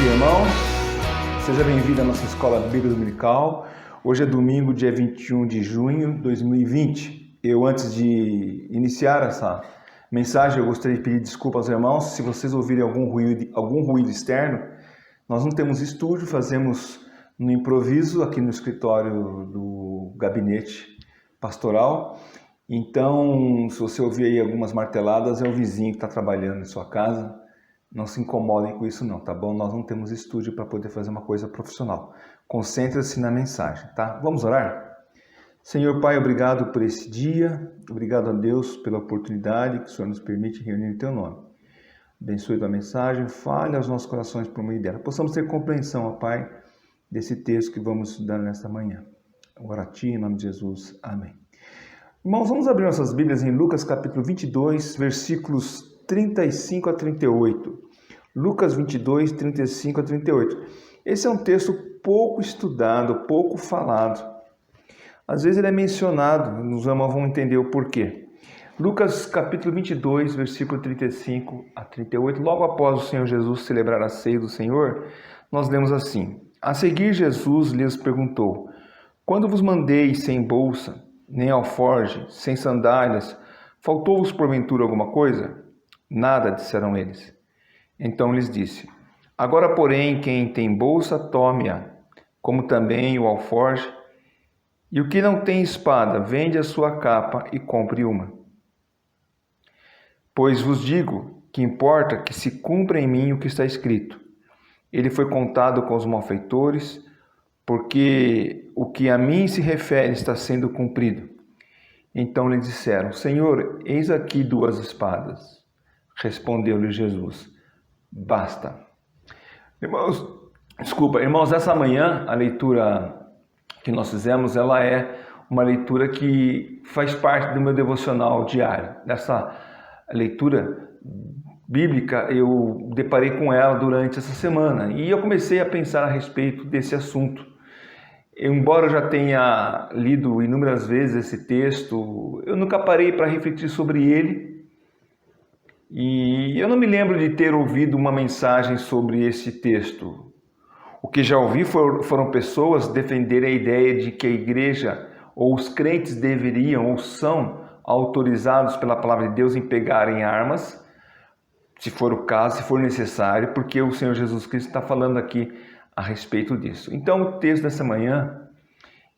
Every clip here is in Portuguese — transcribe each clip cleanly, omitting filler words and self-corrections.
dia, irmãos. Seja bem-vindo à nossa Escola Bíblica Dominical. Hoje é domingo, dia 21 de junho de 2020. Antes de iniciar essa mensagem, eu gostaria de pedir desculpa aos irmãos se vocês ouvirem algum ruído externo. Nós não temos estúdio, fazemos no improviso aqui no escritório do gabinete pastoral. Então, se você ouvir aí algumas marteladas, é o vizinho que está trabalhando em sua casa. Não se incomodem com isso não, tá bom? Nós não temos estúdio para poder fazer uma coisa profissional. Concentre-se na mensagem, tá? Vamos orar? Senhor Pai, obrigado por esse dia. Obrigado a Deus pela oportunidade que o Senhor nos permite reunir em Teu nome. Abençoe Tua mensagem, fale aos nossos corações por meio dela. Possamos ter compreensão, ó Pai, desse texto que vamos estudar nesta manhã. Ora a Ti, em nome de Jesus. Amém. Irmãos, vamos abrir nossas Bíblias em Lucas capítulo 22, versículos 35 a 38. Lucas 22, 35 a 38. Esse é um texto pouco estudado, pouco falado. Às vezes ele é mencionado, os irmãos vão entender o porquê. Lucas capítulo 22, versículo 35 a 38. Logo após o Senhor Jesus celebrar a ceia do Senhor, nós lemos assim. A seguir Jesus lhes perguntou, quando vos mandei sem bolsa, nem alforge, sem sandálias, faltou-vos porventura alguma coisa? Nada, disseram eles. Então lhes disse, agora porém quem tem bolsa, tome-a, como também o alforge, e o que não tem espada, vende a sua capa e compre uma. Pois vos digo que importa que se cumpra em mim o que está escrito. Ele foi contado com os malfeitores, porque o que a mim se refere está sendo cumprido. Então lhe disseram, Senhor, eis aqui 2 espadas. Respondeu-lhe Jesus, basta. Irmãos, essa manhã a leitura que nós fizemos, ela é uma leitura que faz parte do meu devocional diário. Nessa leitura bíblica, eu deparei com ela durante essa semana e eu comecei a pensar a respeito desse assunto. Embora eu já tenha lido inúmeras vezes esse texto, eu nunca parei para refletir sobre ele. E eu não me lembro de ter ouvido uma mensagem sobre esse texto. O que já ouvi foram pessoas defenderem a ideia de que a igreja ou os crentes deveriam ou são autorizados pela palavra de Deus em pegarem armas, se for o caso, se for necessário, porque o Senhor Jesus Cristo está falando aqui a respeito disso. Então, o texto dessa manhã,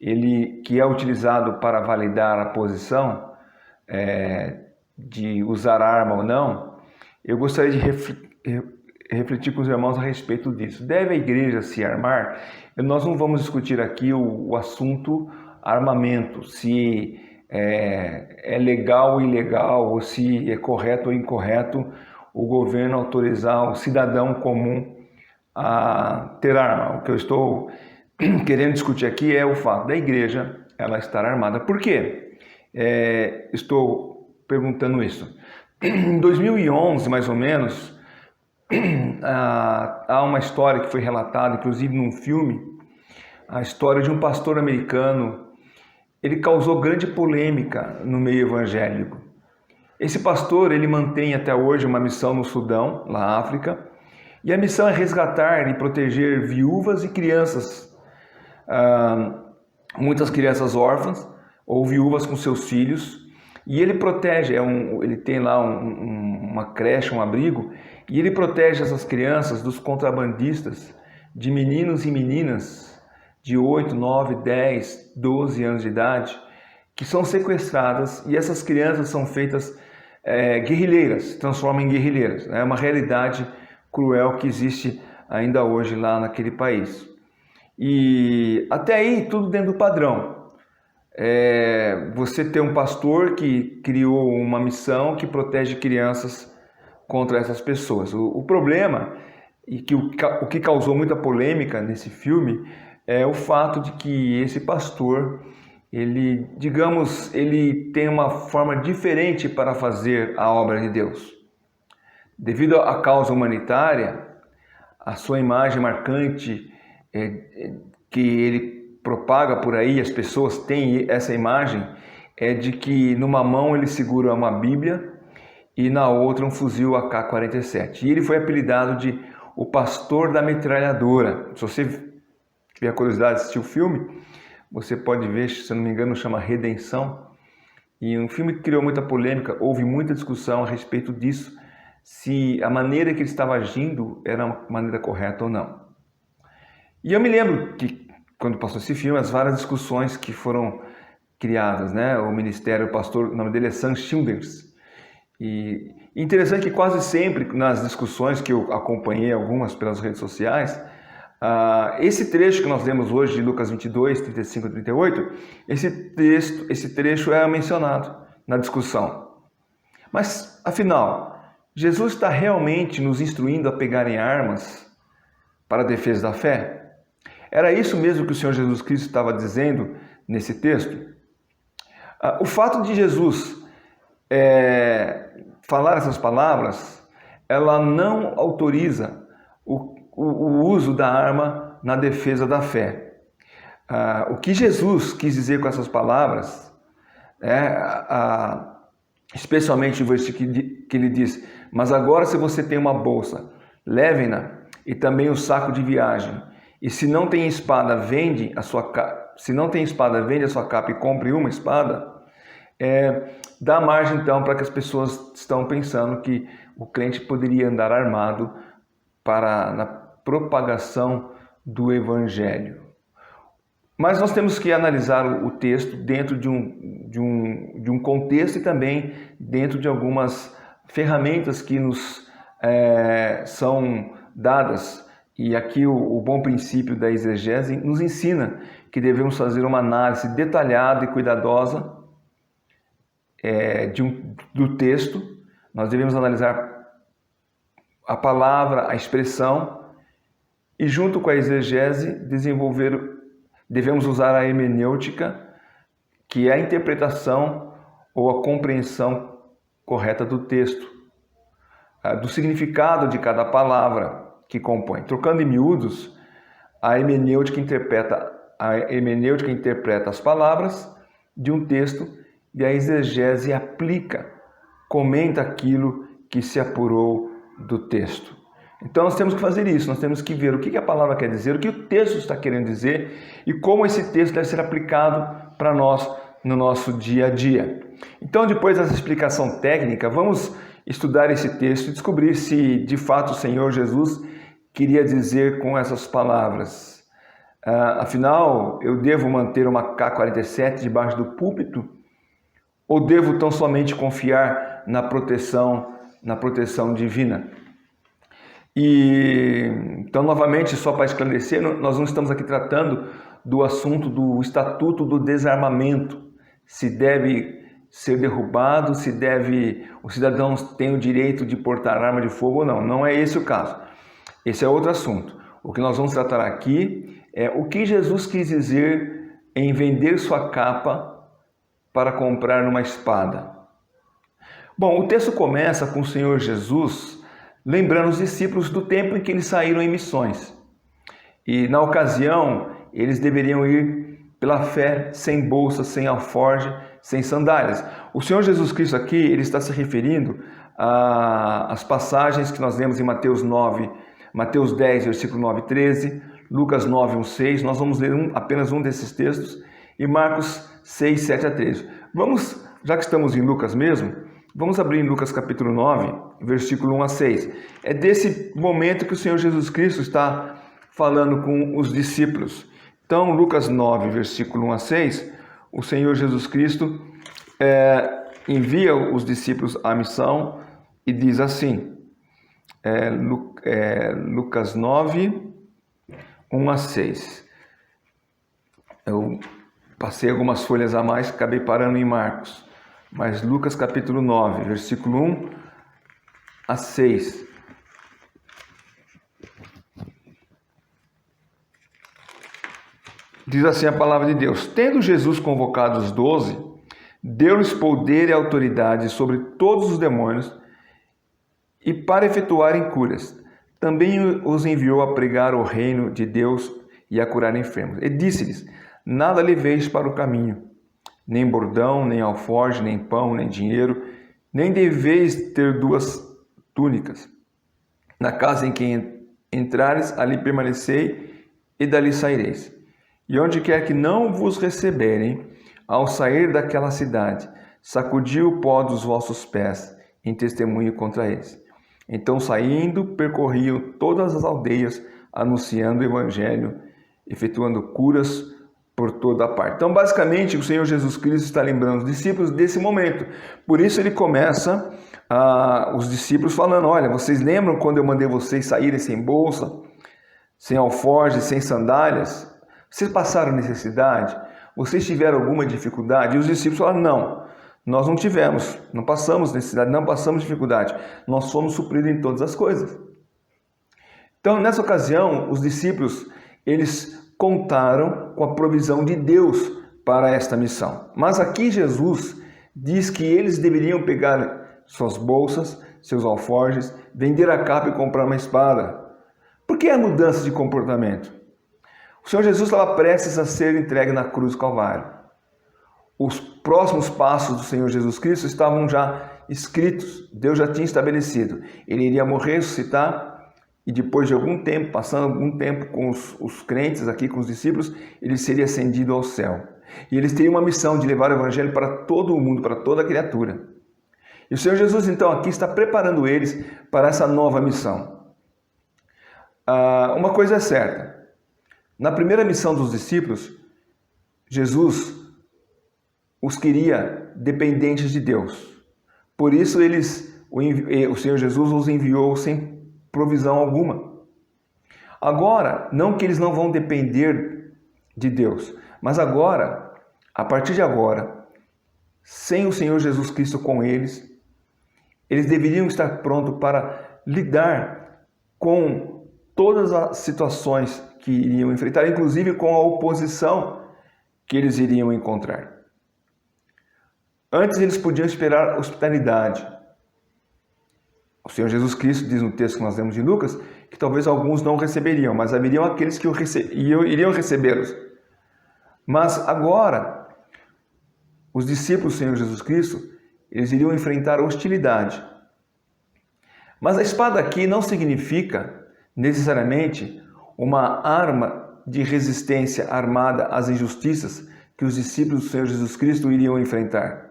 ele que é utilizado para validar a posição de usar arma ou não, eu gostaria de refletir com os irmãos a respeito disso. Deve a igreja se armar? Nós não vamos discutir aqui o assunto armamento, se é legal ou ilegal, ou se é correto ou incorreto o governo autorizar o cidadão comum a ter arma. O que eu estou querendo discutir aqui é o fato da igreja ela estar armada. Por quê? Estou perguntando isso. Em 2011, mais ou menos, há uma história que foi relatada, inclusive num filme, a história de um pastor americano. Ele causou grande polêmica no meio evangélico. Esse pastor, ele mantém até hoje uma missão no Sudão, na África, e a missão é resgatar e proteger viúvas e crianças, muitas crianças órfãs ou viúvas com seus filhos, e ele protege, ele tem lá uma creche, um abrigo, e ele protege essas crianças dos contrabandistas, de meninos e meninas de 8, 9, 10, 12 anos de idade, que são sequestradas, e essas crianças são feitas guerrilheiras, transformam em guerrilheiras. É uma realidade cruel que existe ainda hoje lá naquele país. E até aí tudo dentro do padrão. Você tem um pastor que criou uma missão que protege crianças contra essas pessoas. O problema, e que o que causou muita polêmica nesse filme, é o fato de que esse pastor, ele tem uma forma diferente para fazer a obra de Deus. Devido à causa humanitária, a sua imagem marcante que ele propaga por aí, as pessoas têm essa imagem, é de que numa mão ele segura uma Bíblia e na outra um fuzil AK-47. E ele foi apelidado de O Pastor da Metralhadora. Se você tiver curiosidade de assistir o filme, você pode ver, se eu não me engano, chama Redenção. E um filme que criou muita polêmica, houve muita discussão a respeito disso, se a maneira que ele estava agindo era uma maneira correta ou não. E eu me lembro que, quando passou esse filme, as várias discussões que foram criadas, né? O ministério, o pastor, o nome dele é Sam Childers. E interessante que quase sempre, nas discussões que eu acompanhei, algumas pelas redes sociais, esse trecho que nós lemos hoje de Lucas 22, 35 e 38, esse trecho é mencionado na discussão. Mas, afinal, Jesus está realmente nos instruindo a pegarem armas para a defesa da fé? Era isso mesmo que o Senhor Jesus Cristo estava dizendo nesse texto? O fato de Jesus falar essas palavras, ela não autoriza o uso da arma na defesa da fé. O que Jesus quis dizer com essas palavras, especialmente o versículo que ele diz: mas agora, se você tem uma bolsa, leve-na, e também o saco de viagem. E se não tem espada, vende a sua capa e compre uma espada. Dá margem então para que as pessoas estão pensando que o crente poderia andar armado na propagação do evangelho. Mas nós temos que analisar o texto dentro de um contexto e também dentro de algumas ferramentas que nos são dadas. E aqui o bom princípio da exegese nos ensina que devemos fazer uma análise detalhada e cuidadosa do texto. Nós devemos analisar a palavra, a expressão, e junto com a exegese devemos usar a hermenêutica, que é a interpretação ou a compreensão correta do texto, do significado de cada palavra que compõe. Trocando em miúdos, a hermenêutica interpreta as palavras de um texto e a exegese aplica, comenta aquilo que se apurou do texto. Então nós temos que fazer isso, nós temos que ver o que a palavra quer dizer, o que o texto está querendo dizer e como esse texto deve ser aplicado para nós no nosso dia a dia. Então, depois dessa explicação técnica, vamos estudar esse texto e descobrir se de fato o Senhor Jesus queria dizer com essas palavras. Afinal, eu devo manter uma K-47 debaixo do púlpito ou devo tão somente confiar na proteção divina? E então, novamente, só para esclarecer, nós não estamos aqui tratando do assunto do Estatuto do Desarmamento, se deve ser derrubado, os cidadãos têm o direito de portar arma de fogo ou não. Não é esse o caso. Esse é outro assunto. O que nós vamos tratar aqui é o que Jesus quis dizer em vender sua capa para comprar uma espada. Bom, o texto começa com o Senhor Jesus lembrando os discípulos do tempo em que eles saíram em missões. E na ocasião, eles deveriam ir pela fé, sem bolsa, sem alforje, sem sandálias. O Senhor Jesus Cristo aqui, ele está se referindo às passagens que nós lemos em Mateus 10, versículo 9 e 13, Lucas 9, 1, 6. Nós vamos ler apenas um desses textos, e Marcos 6, 7 a 13. Já que estamos em Lucas mesmo, vamos abrir em Lucas capítulo 9, versículo 1 a 6. É desse momento que o Senhor Jesus Cristo está falando com os discípulos. Então, Lucas 9, versículo 1 a 6, o Senhor Jesus Cristo envia os discípulos à missão e diz assim, Lucas 9, 1 a 6. Eu passei algumas folhas a mais, acabei parando em Marcos. Mas Lucas capítulo 9, versículo 1 a 6. Diz assim a palavra de Deus: tendo Jesus convocado os 12, deu-lhes poder e autoridade sobre todos os demônios e para efetuarem curas. Também os enviou a pregar o reino de Deus e a curar enfermos. E disse-lhes: nada leveis para o caminho, nem bordão, nem alforje, nem pão, nem dinheiro, nem deveis ter 2 túnicas. Na casa em que entrares, ali permanecei, e dali saireis. E onde quer que não vos receberem, ao sair daquela cidade, sacudi o pó dos vossos pés, em testemunho contra eles. Então, saindo, percorriam todas as aldeias, anunciando o evangelho, efetuando curas por toda a parte. Então, basicamente, o Senhor Jesus Cristo está lembrando os discípulos desse momento. Por isso ele começa os discípulos falando: olha, vocês lembram quando eu mandei vocês saírem sem bolsa, sem alforje, sem sandálias? Vocês passaram necessidade? Vocês tiveram alguma dificuldade? E os discípulos falaram: não, nós não tivemos, não passamos necessidade, não passamos dificuldade. Nós fomos supridos em todas as coisas. Então, nessa ocasião, os discípulos, eles contaram com a provisão de Deus para esta missão. Mas aqui Jesus diz que eles deveriam pegar suas bolsas, seus alforjes, vender a capa e comprar uma espada. Por que a mudança de comportamento? O Senhor Jesus estava prestes a ser entregue na cruz do Calvário. Os próximos passos do Senhor Jesus Cristo estavam já escritos, Deus já tinha estabelecido. Ele iria morrer, ressuscitar, e depois de algum tempo, passando algum tempo com os crentes aqui, com os discípulos, ele seria ascendido ao céu. E eles teriam uma missão de levar o evangelho para todo o mundo, para toda a criatura. E o Senhor Jesus, então, aqui está preparando eles para essa nova missão. Uma coisa é certa. Na primeira missão dos discípulos, Jesus os queria dependentes de Deus. Por isso, o Senhor Jesus os enviou sem provisão alguma. Agora, não que eles não vão depender de Deus, mas agora, a partir de agora, sem o Senhor Jesus Cristo com eles, eles deveriam estar prontos para lidar com todas as situações que iriam enfrentar, inclusive com a oposição que eles iriam encontrar. Antes eles podiam esperar hospitalidade. O Senhor Jesus Cristo diz no texto que nós lemos de Lucas que talvez alguns não receberiam, mas haveriam aqueles que iriam recebê-los. Mas agora, os discípulos do Senhor Jesus Cristo, eles iriam enfrentar hostilidade. Mas a espada aqui não significa necessariamente uma arma de resistência armada às injustiças que os discípulos do Senhor Jesus Cristo iriam enfrentar.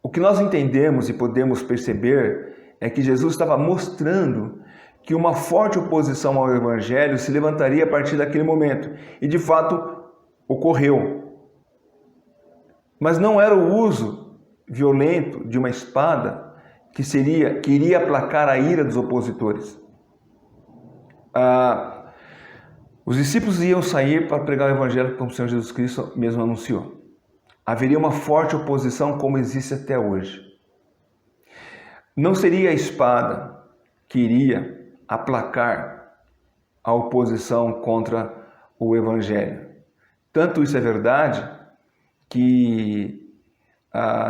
O que nós entendemos e podemos perceber é que Jesus estava mostrando que uma forte oposição ao Evangelho se levantaria a partir daquele momento. E de fato ocorreu. Mas não era o uso violento de uma espada que iria aplacar a ira dos opositores. Os discípulos iam sair para pregar o Evangelho como o Senhor Jesus Cristo mesmo anunciou. Haveria uma forte oposição como existe até hoje. Não seria a espada que iria aplacar a oposição contra o Evangelho. Tanto isso é verdade que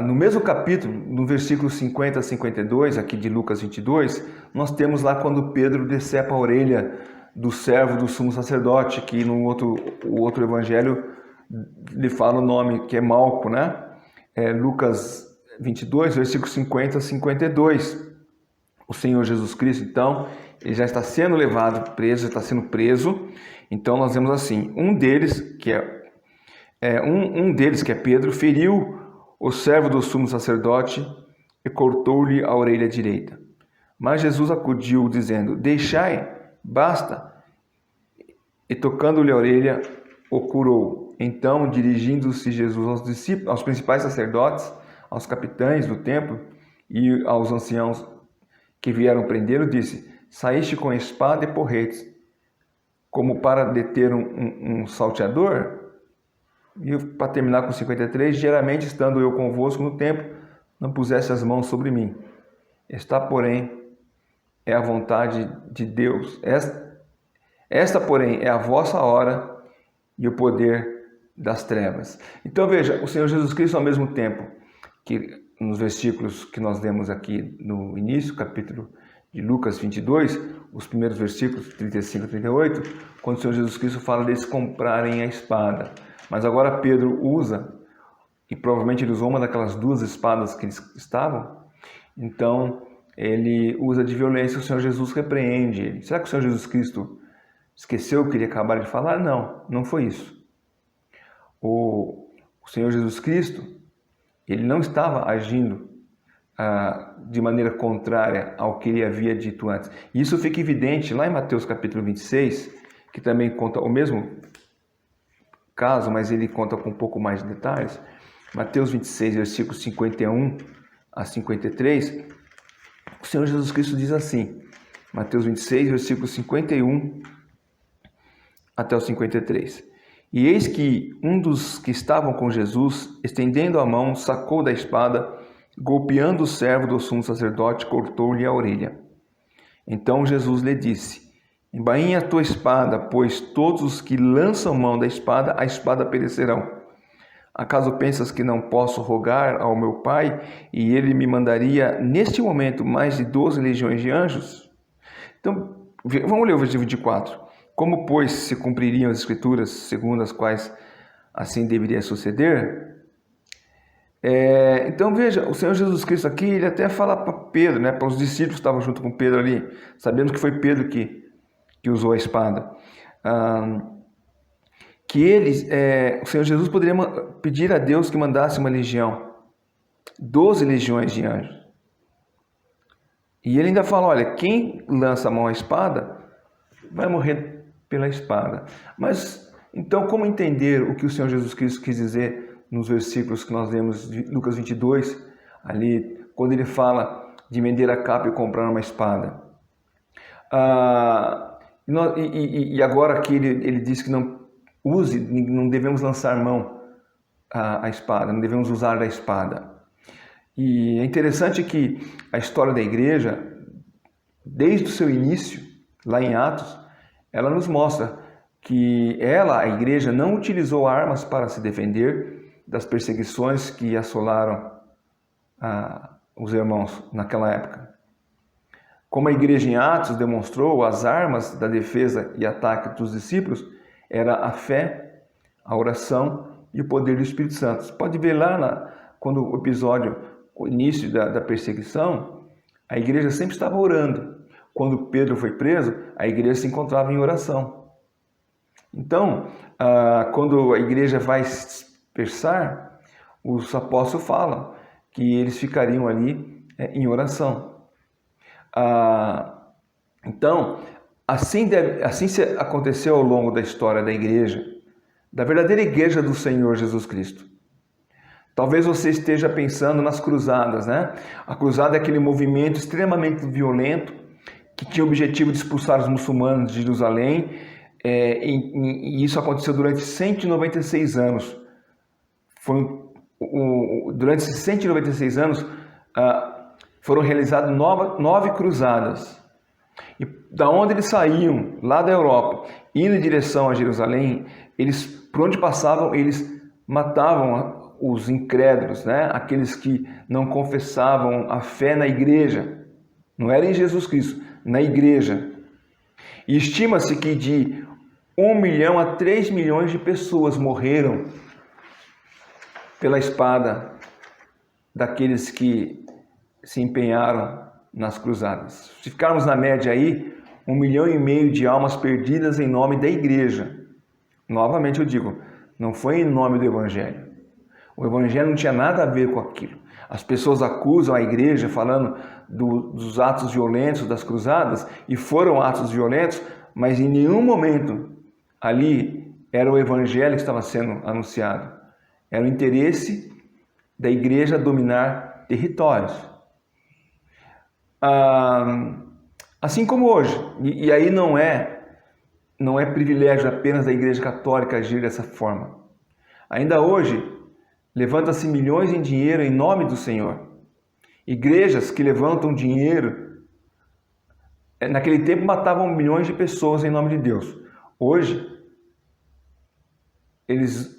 no mesmo capítulo, no versículo 50 a 52, aqui de Lucas 22, nós temos lá quando Pedro decepa a orelha do servo do sumo sacerdote, que no outro evangelho lhe fala o nome, que é Malco, né? Lucas 22, versículo 50 a 52. O Senhor Jesus Cristo, então, ele já está sendo levado preso, já está sendo preso. Então nós vemos assim, um deles que é Pedro, feriu o servo do sumo sacerdote e cortou-lhe a orelha direita. Mas Jesus acudiu, dizendo: deixai, basta. E tocando-lhe a orelha, o curou. Então, dirigindo-se Jesus aos discípulos, aos principais sacerdotes, aos capitães do templo e aos anciãos que vieram prendê-lo, disse: saíste com espada e porretes, como para deter um salteador? E para terminar com 53, geralmente estando eu convosco no templo, não puseste as mãos sobre mim. Esta, porém, é a vontade de Deus. Esta, porém, é a vossa hora e o poder das trevas. Então veja, o Senhor Jesus Cristo, ao mesmo tempo que nos versículos que nós lemos aqui no início, capítulo de Lucas 22, os primeiros versículos 35 a 38, quando o Senhor Jesus Cristo fala deles comprarem a espada. Mas agora Pedro usa, e provavelmente ele usou uma daquelas duas espadas que eles estavam, então ele usa de violência, o Senhor Jesus repreende ele. Será que o Senhor Jesus Cristo esqueceu o que ele acabara de falar? Não, não foi isso. O Senhor Jesus Cristo, ele não estava agindo de maneira contrária ao que ele havia dito antes. E isso fica evidente lá em Mateus capítulo 26, que também conta o mesmo caso, mas ele conta com um pouco mais de detalhes. Mateus 26, versículos 51 a 53, o Senhor Jesus Cristo diz assim, Mateus 26, versículos 51 até o 53. E eis que um dos que estavam com Jesus, estendendo a mão, sacou da espada, golpeando o servo do sumo sacerdote, cortou-lhe a orelha. Então Jesus lhe disse, embainha a tua espada, pois todos os que lançam mão da espada, a espada perecerão. Acaso pensas que não posso rogar ao meu Pai, e ele me mandaria, neste momento, mais de 12 legiões de anjos? Então, vamos ler o versículo 24. Como, pois, se cumpririam as Escrituras, segundo as quais assim deveria suceder? Então, veja, o Senhor Jesus Cristo aqui, ele até fala para Pedro, para os discípulos que estavam junto com Pedro ali, sabendo que foi Pedro que usou a espada, que o Senhor Jesus poderia pedir a Deus que mandasse uma legião, 12 legiões de anjos. E ele ainda fala, olha, quem lança a mão à espada vai morrer pela espada. Mas, então, como entender o que o Senhor Jesus Cristo quis dizer nos versículos que nós lemos de Lucas 22, ali, quando ele fala de vender a capa e comprar uma espada? E agora que ele diz que não devemos lançar mão à espada, não devemos usar da espada. E é interessante que a história da igreja, desde o seu início, lá em Atos, ela nos mostra que a igreja, não utilizou armas para se defender das perseguições que assolaram os irmãos naquela época. Como a igreja em Atos demonstrou, as armas da defesa e ataque dos discípulos era a fé, a oração e o poder do Espírito Santo. Você pode ver lá, quando o início da perseguição, a igreja sempre estava orando. Quando Pedro foi preso, a igreja se encontrava em oração. Então, quando a igreja vai se dispersar, os apóstolos falam que eles ficariam ali em oração. Então, assim aconteceu ao longo da história da igreja, da verdadeira igreja do Senhor Jesus Cristo. Talvez você esteja pensando nas cruzadas, A cruzada é aquele movimento extremamente violento que tinha o objetivo de expulsar os muçulmanos de Jerusalém, e isso aconteceu durante 196 anos. Durante esses 196 anos, foram realizadas 9 cruzadas. E da onde eles saíam, lá da Europa, indo em direção a Jerusalém, por onde passavam, eles matavam os incrédulos, aqueles que não confessavam a fé na igreja. Não era em Jesus Cristo, na igreja. E estima-se que de 1 milhão a 3 milhões de pessoas morreram pela espada daqueles que se empenharam nas cruzadas. Se ficarmos na média aí, 1,5 milhão de almas perdidas em nome da igreja. Novamente eu digo, não foi em nome do Evangelho. O Evangelho não tinha nada a ver com aquilo. As pessoas acusam a igreja falando dos atos violentos das cruzadas, e foram atos violentos, mas em nenhum momento ali era o Evangelho que estava sendo anunciado. Era o interesse da igreja dominar territórios. Assim como hoje, e aí não é privilégio apenas da Igreja Católica agir dessa forma. Ainda hoje, levanta-se milhões em dinheiro em nome do Senhor. Igrejas que levantam dinheiro, naquele tempo matavam milhões de pessoas em nome de Deus. Hoje, eles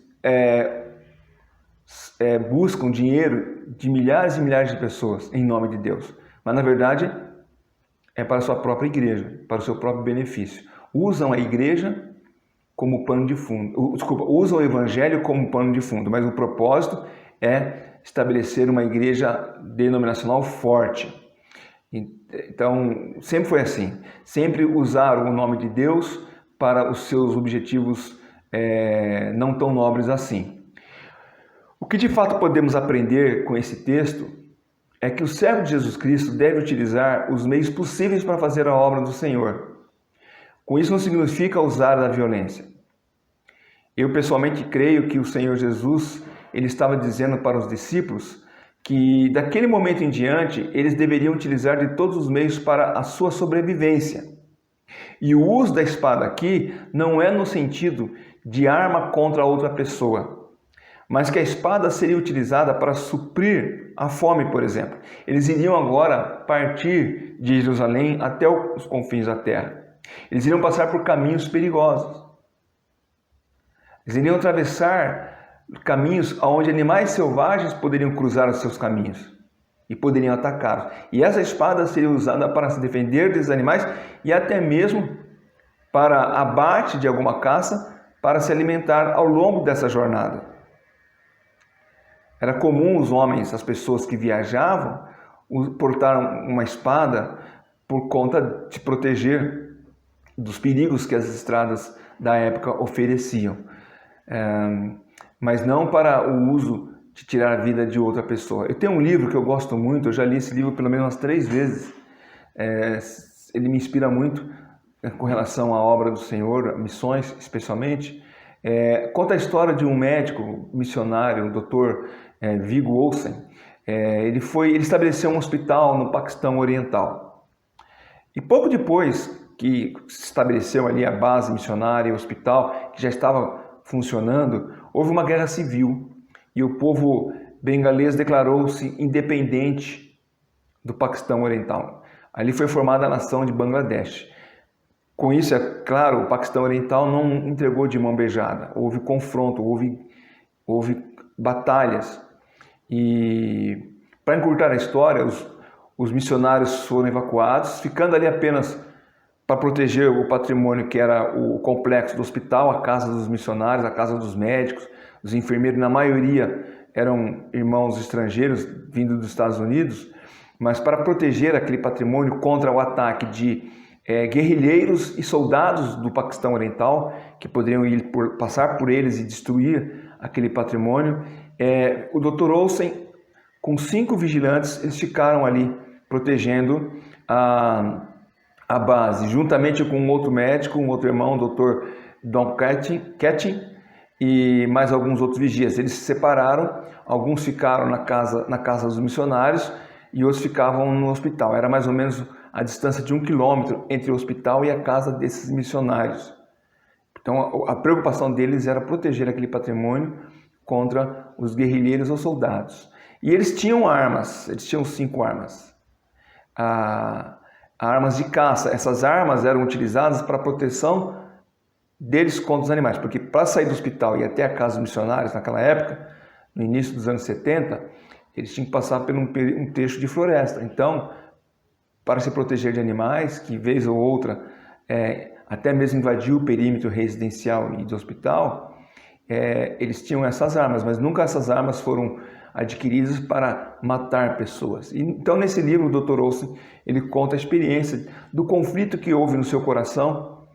buscam dinheiro de milhares e milhares de pessoas em nome de Deus. Mas, na verdade, é para a sua própria igreja, para o seu próprio benefício. Usam a igreja como pano de fundo. Usam o evangelho como pano de fundo, mas o propósito é estabelecer uma igreja denominacional forte. Então, sempre foi assim. Sempre usaram o nome de Deus para os seus objetivos não tão nobres assim. O que de fato podemos aprender com esse texto é que o servo de Jesus Cristo deve utilizar os meios possíveis para fazer a obra do Senhor. Com isso não significa usar da violência. Eu pessoalmente creio que o Senhor Jesus, ele estava dizendo para os discípulos que daquele momento em diante eles deveriam utilizar de todos os meios para a sua sobrevivência. E o uso da espada aqui não é no sentido de arma contra outra pessoa, mas que a espada seria utilizada para suprir a fome, por exemplo. Eles iriam agora partir de Jerusalém até os confins da terra. Eles iriam passar por caminhos perigosos. Eles iriam atravessar caminhos onde animais selvagens poderiam cruzar os seus caminhos e poderiam atacá-los. E essa espada seria usada para se defender desses animais e até mesmo para abate de alguma caça para se alimentar ao longo dessa jornada. Era comum os homens, as pessoas que viajavam, portar uma espada por conta de proteger dos perigos que as estradas da época ofereciam, mas não para o uso de tirar a vida de outra pessoa. Eu tenho um livro que eu gosto muito, eu já li esse livro pelo menos umas 3 vezes, ele me inspira muito com relação à obra do Senhor, missões especialmente. Conta a história de um médico missionário, o Dr. Viggo Olsen. Ele estabeleceu um hospital no Paquistão Oriental. E pouco depois que se estabeleceu ali a base missionária e o hospital, que já estava funcionando, houve uma guerra civil e o povo bengalês declarou-se independente do Paquistão Oriental. Ali foi formada a nação de Bangladesh. Com isso, é claro, o Paquistão Oriental não entregou de mão beijada. Houve confronto, houve batalhas. E para encurtar a história, os missionários foram evacuados, ficando ali apenas para proteger o patrimônio que era o complexo do hospital, a casa dos missionários, a casa dos médicos, os enfermeiros, na maioria eram irmãos estrangeiros vindos dos Estados Unidos, mas para proteger aquele patrimônio contra o ataque de guerrilheiros e soldados do Paquistão Oriental, que poderiam passar por eles e destruir aquele patrimônio, o Dr. Olsen, com 5 vigilantes, eles ficaram ali protegendo a base, juntamente com um outro médico, um outro irmão, o Dr. Don Ketting, e mais alguns outros vigias. Eles se separaram, alguns ficaram na casa dos missionários e outros ficavam no hospital. Era mais ou menos a distância de 1 quilômetro entre o hospital e a casa desses missionários. Então a preocupação deles era proteger aquele patrimônio contra os guerrilheiros ou soldados. E eles tinham armas, eles tinham 5 armas. Armas de caça. Essas armas eram utilizadas para a proteção deles contra os animais, porque para sair do hospital e até a casa dos missionários naquela época, no início dos anos 70, eles tinham que passar por um trecho de floresta. Então, para se proteger de animais, que vez ou outra até mesmo invadiu o perímetro residencial e do hospital, eles tinham essas armas, mas nunca essas armas foram adquiridas para matar pessoas. Então, nesse livro, o Dr. Olsen, ele conta a experiência do conflito que houve no seu coração,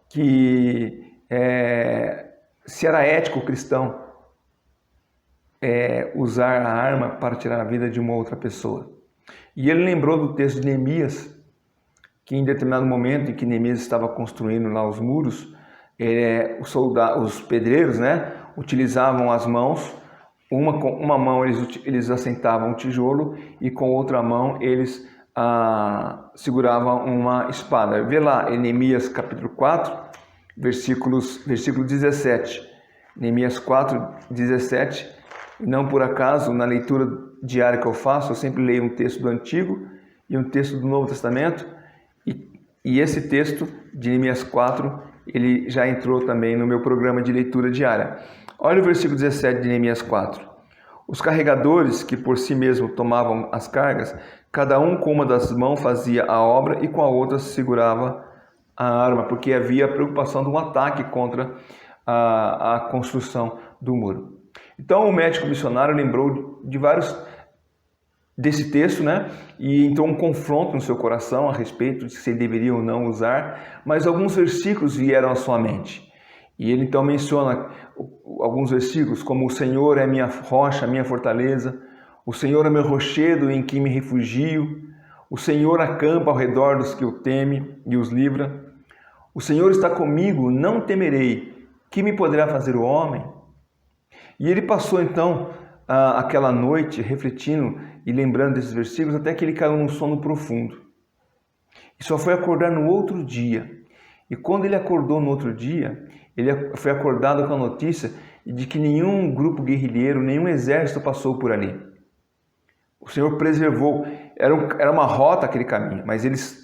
que se era ético cristão usar a arma para tirar a vida de uma outra pessoa. E ele lembrou do texto de Neemias, que em determinado momento em que Neemias estava construindo lá os muros, os pedreiros, utilizavam as mãos, com uma mão eles assentavam um tijolo e com outra mão eles seguravam uma espada. Vê lá em Neemias capítulo 4, versículo 17. Neemias 4, 17. Não por acaso, na leitura diária que eu faço, eu sempre leio um texto do Antigo e um texto do Novo Testamento. E esse texto de Neemias 4, ele já entrou também no meu programa de leitura diária. Olha o versículo 17 de Neemias 4. Os carregadores que por si mesmo tomavam as cargas, cada um com uma das mãos fazia a obra e com a outra segurava a arma, porque havia a preocupação de um ataque contra a construção do muro. Então o médico missionário lembrou de vários desse texto, né? E então um confronto no seu coração a respeito de se ele deveria ou não usar, mas alguns versículos vieram à sua mente. E ele então menciona alguns versículos como: o Senhor é minha rocha, minha fortaleza, o Senhor é meu rochedo em que me refugio, o Senhor acampa ao redor dos que o temem e os livra. O Senhor está comigo, não temerei. Que me poderá fazer o homem? E ele passou então aquela noite refletindo e lembrando desses versículos até que ele caiu num sono profundo. E só foi acordar no outro dia. E quando ele acordou no outro dia, ele foi acordado com a notícia de que nenhum grupo guerrilheiro, nenhum exército passou por ali. O Senhor preservou, era uma rota aquele caminho, mas eles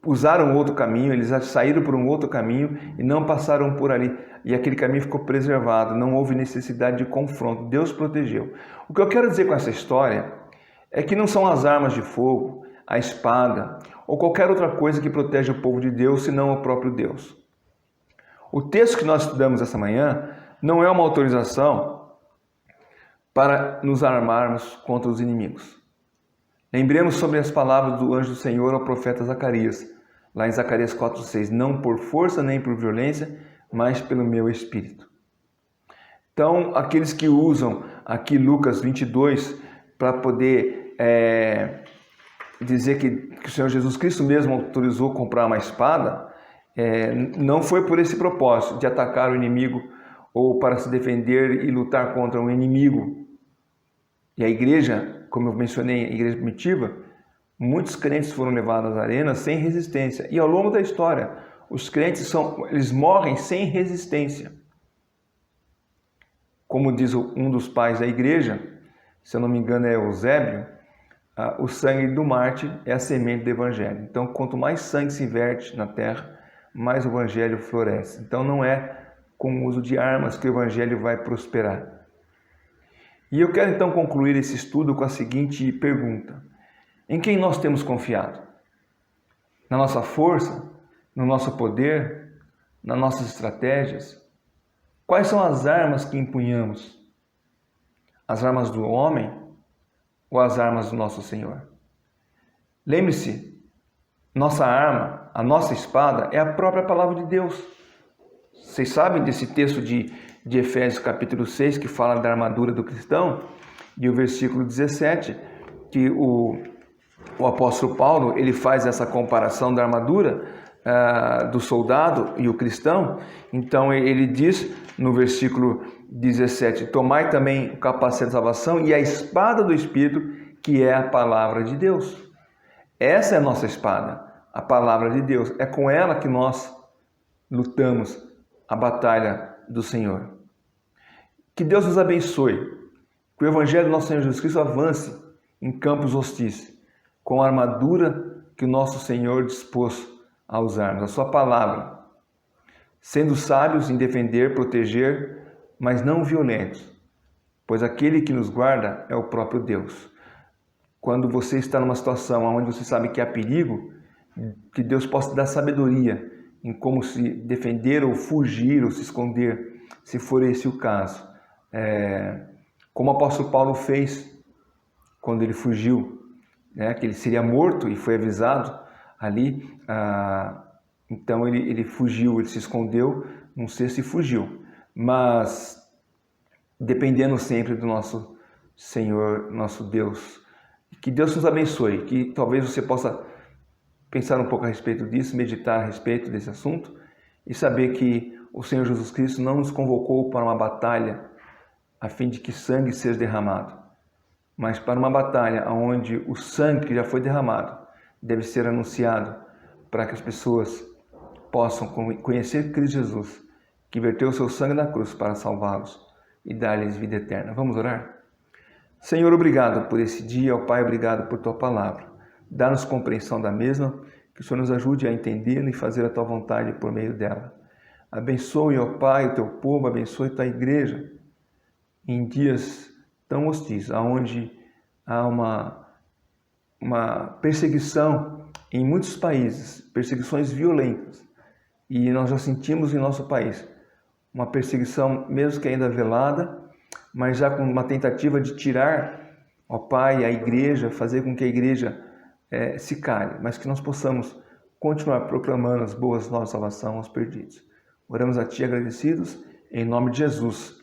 usaram outro caminho, eles saíram por um outro caminho e não passaram por ali. E aquele caminho ficou preservado, não houve necessidade de confronto, Deus protegeu. O que eu quero dizer com essa história é que não são as armas de fogo, a espada ou qualquer outra coisa que protege o povo de Deus, senão o próprio Deus. O texto que nós estudamos essa manhã não é uma autorização para nos armarmos contra os inimigos. Lembremos sobre as palavras do anjo do Senhor ao profeta Zacarias, lá em Zacarias 4:6, não por força nem por violência, mas pelo meu Espírito. Então, aqueles que usam aqui Lucas 22 para poder dizer que o Senhor Jesus Cristo mesmo autorizou comprar uma espada, não foi por esse propósito de atacar o inimigo ou para se defender e lutar contra um inimigo. E a igreja, como eu mencionei, a igreja primitiva, muitos crentes foram levados às arenas sem resistência. E ao longo da história, os crentes eles morrem sem resistência. Como diz um dos pais da igreja, se eu não me engano é Eusébio, o sangue do mártir é a semente do evangelho. Então, quanto mais sangue se verte na terra, mais o evangelho floresce. Então, não é com o uso de armas que o evangelho vai prosperar. E eu quero então concluir esse estudo com a seguinte pergunta: em quem nós temos confiado? Na nossa força? No nosso poder? Nas nossas estratégias? Quais são as armas que empunhamos? As armas do homem ou as armas do nosso Senhor? Lembre-se, nossa arma, a nossa espada é a própria palavra de Deus. Vocês sabem desse texto de Efésios capítulo 6, que fala da armadura do cristão, e o versículo 17, que o apóstolo Paulo ele faz essa comparação da armadura do soldado e o cristão. Então ele diz no versículo 17, tomai também o capacete de salvação e a espada do Espírito, que é a palavra de Deus. Essa é a nossa espada, a palavra de Deus. É com ela que nós lutamos a batalha do Senhor. Que Deus nos abençoe, que o Evangelho do nosso Senhor Jesus Cristo avance em campos hostis, com a armadura que o nosso Senhor dispôs a usarmos, a sua palavra, sendo sábios em defender, proteger, mas não violentos, pois aquele que nos guarda é o próprio Deus. Quando você está numa situação onde você sabe que há perigo, que Deus possa te dar sabedoria em como se defender ou fugir ou se esconder, se for esse o caso. Como o apóstolo Paulo fez quando ele fugiu, que ele seria morto e foi avisado ali, então ele fugiu, ele se escondeu num cesto e fugiu, mas dependendo sempre do nosso Senhor, nosso Deus. Que Deus nos abençoe, que talvez você possa pensar um pouco a respeito disso, meditar a respeito desse assunto e saber que o Senhor Jesus Cristo não nos convocou para uma batalha a fim de que sangue seja derramado, mas para uma batalha onde o sangue que já foi derramado deve ser anunciado para que as pessoas possam conhecer Cristo Jesus, que verteu o seu sangue na cruz para salvá-los e dar-lhes vida eterna. Vamos orar? Senhor, obrigado por esse dia, ó Pai, obrigado por Tua palavra. Dá-nos compreensão da mesma, que o Senhor nos ajude a entendê-la e fazer a Tua vontade por meio dela. Abençoe, ó Pai, o Teu povo, abençoe a Tua igreja em dias tão hostis, onde há uma perseguição em muitos países, perseguições violentas. E nós já sentimos em nosso país uma perseguição, mesmo que ainda velada, mas já com uma tentativa de tirar Ó Pai, a igreja, fazer com que a igreja se cale, mas que nós possamos continuar proclamando as boas novas de salvação aos perdidos. Oramos a Ti agradecidos, em nome de Jesus.